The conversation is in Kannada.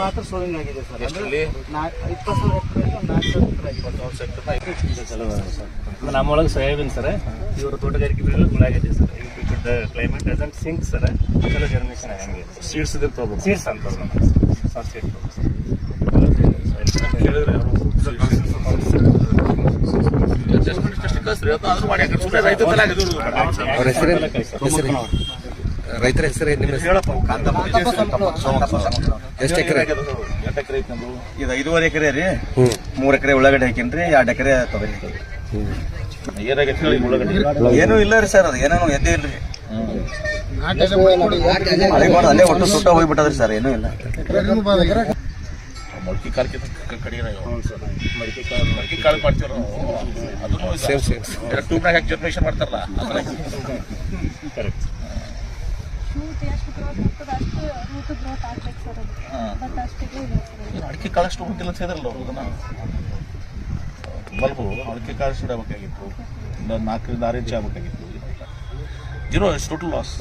ಮಾತ್ರ ಸೋವಿಂಗ್ ಆಗಿದೆ ಸರ್. ಎಷ್ಟರಲ್ಲಿ 20,000 ಎಕರೆ ನಮ್ಮೊಳಗೆ ಸೋಯಾಬೀನ್ ಸರ್, ಇವರು ತೋಟಗಾರಿಕೆ ಬೆಳೆಗಳು ಗುಳಾಗಿದೆ sir. Climate doesn't sync sir, ಚಲೋ ಜರ್ಮಿನೇಷನ್ ಆಗಂಗೆ. ಸೀಡ್ಸ್ ಇದಿರ್ತಾವ, ಸೀಡ್ಸ್ ಅಂತ ಸೀಡ್ ರೈತರ ಹೆಸರು ಎಷ್ಟು ಎಕರೆ? 8 ಎಕರೆ ಐತಿ ನಮ್ದು. ಇದು 5.5 ಎಕರೆ ರೀ. 3 ಎಕರೆ ಉಳ್ಳಾಗಡ್ಡಿ ಹಾಕೇನ್ರಿ, 2 ಎಕರೆ ತೊಗರಿ. ಏನೂ ಇಲ್ಲ ರೀ ಸರ್, ಅದು ಏನೇನು ಎದ್ದೇ ಇಲ್ರಿ. ಅಲ್ಲೇ ಒಟ್ಟು ಸುಟ್ಟ ಹೋಗ್ಬಿಟ್ಟದ್ರಿ ಸರ್, ಏನೂ ಇಲ್ಲ. ಮೊಳಕೆ ಕಾಳು ಮಾಡ್ತೀವಿ ಟ್ಯೂಬ್ನಾಗ ಹಾಕಿ ಜರ್ಮಿನೇಷನ್ ಮಾಡ್ತಾರಲ್ಲ, ಅಡಿಕೆ ಕಾಳಷ್ಟು ಗೊತ್ತಿಲ್ಲ ಅಂತ ಹೇಳಿದ್ರಲ್ಲ ಅವ್ರು. ಅದನ್ನ ಬಲ್ಬು ಅಡಿಕೆ ಕಾಳಷ್ಟು ಇಡಬೇಕಾಗಿತ್ತು, 4 ಇಂಚ್ 6 ಇಂಚ್ ಆಗಬೇಕಾಗಿತ್ತು. Zero total loss.